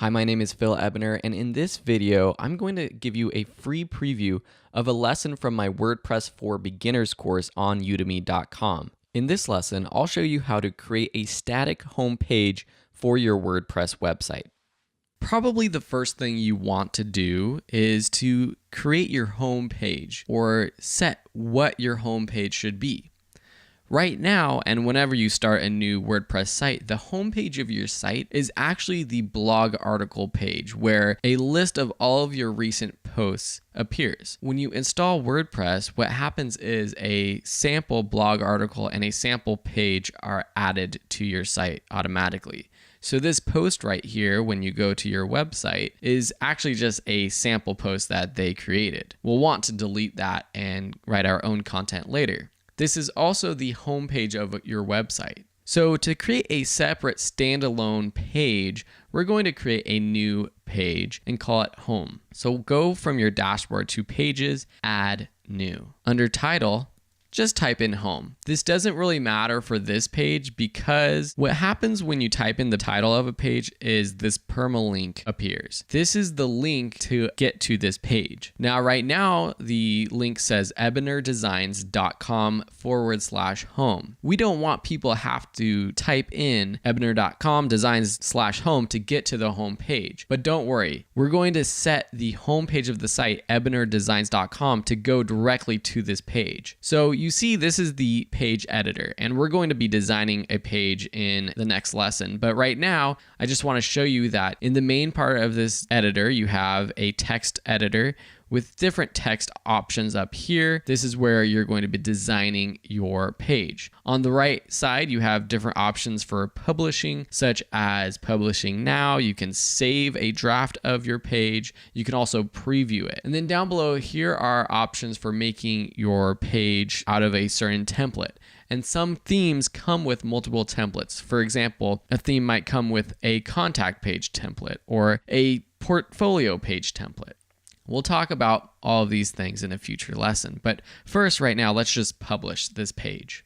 Hi, my name is Phil Ebiner, and in this video, I'm going to give you a free preview of a lesson from my WordPress for Beginners course on udemy.com. In this lesson, I'll show you how to create a static home page for your WordPress website. Probably the first thing you want to do is to create your home page or set what your home page should be. Right now, and whenever you start a new WordPress site, the homepage of your site is actually the blog article page where a list of all of your recent posts appears. When you install WordPress, what happens is a sample blog article and a sample page are added to your site automatically. So this post right here, when you go to your website, is actually just a sample post that they created. We'll want to delete that and write our own content later. This is also the homepage of your website. So to create a separate standalone page, we're going to create a new page and call it home. So go from your dashboard to pages, add new. Under title, just type in home. This doesn't really matter for this page because what happens when you type in the title of a page is this permalink appears. This is the link to get to this page. Now, right now, the link says ebinerdesigns.com/home. We don't want people to have to type in ebiner.com designs/home to get to the home page. But don't worry, we're going to set the home page of the site, ebinerdesigns.com, to go directly to this page. So you see, this is the page editor, and we're going to be designing a page in the next lesson. But right now, I just want to show you that in the main part of this editor, you have a text editor with different text options up here. This is where you're going to be designing your page. On the right side, you have different options for publishing, such as publishing now. You can save a draft of your page. You can also preview it. And then down below, here are options for making your page out of a certain template. And some themes come with multiple templates. For example, a theme might come with a contact page template or a portfolio page template. We'll talk about all of these things in a future lesson, but first, right now, let's just publish this page.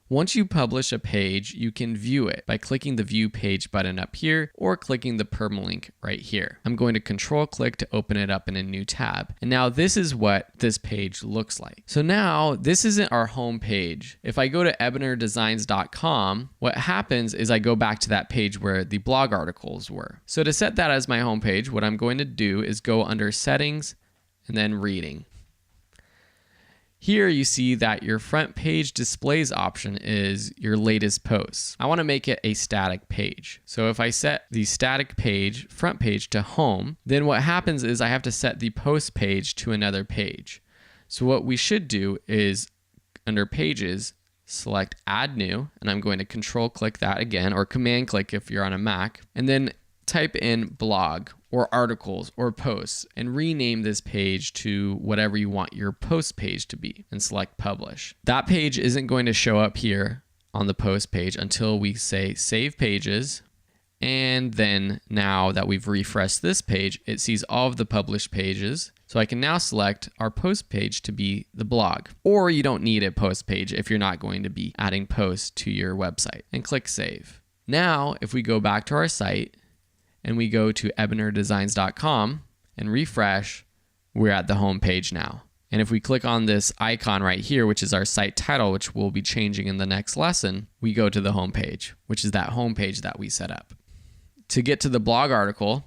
Once you publish a page, you can view it by clicking the View Page button up here or clicking the permalink right here. I'm going to Control-click to open it up in a new tab. And now this is what this page looks like. So now this isn't our home page. If I go to ebinerdesigns.com, what happens is I go back to that page where the blog articles were. So to set that as my home page, what I'm going to do is go under Settings and then Reading. Here you see that your front page displays option is your latest posts. I want to make it a static page. So if I set the static page, front page, to home, then what happens is I have to set the post page to another page. So what we should do is under pages, select add new, and I'm going to control click that again, or command click if you're on a Mac, and then type in blog or articles or posts and rename this page to whatever you want your post page to be and select publish. That page isn't going to show up here on the post page until we say save pages. And then now that we've refreshed this page, it sees all of the published pages. So I can now select our post page to be the blog, or you don't need a post page if you're not going to be adding posts to your website, and click save. Now, if we go back to our site, and we go to ebinerdesigns.com and refresh, we're at the home page now. And if we click on this icon right here, which is our site title, which we'll be changing in the next lesson, we go to the home page, which is that home page that we set up. To get to the blog article,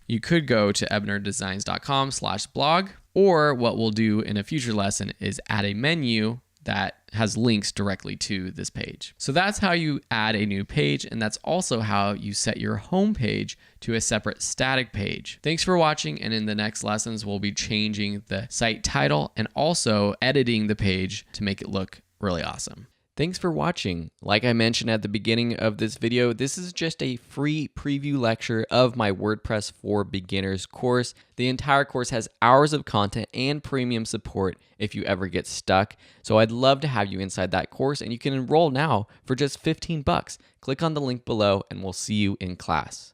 you could go to ebinerdesigns.com/blog, or what we'll do in a future lesson is add a menu that has links directly to this page. So that's how you add a new page, and that's also how you set your home page to a separate static page. Thanks for watching, and in the next lessons, we'll be changing the site title and also editing the page to make it look really awesome. Thanks for watching. Like I mentioned at the beginning of this video, this is just a free preview lecture of my WordPress for Beginners course. The entire course has hours of content and premium support if you ever get stuck. So I'd love to have you inside that course, and you can enroll now for just 15 bucks. Click on the link below and we'll see you in class.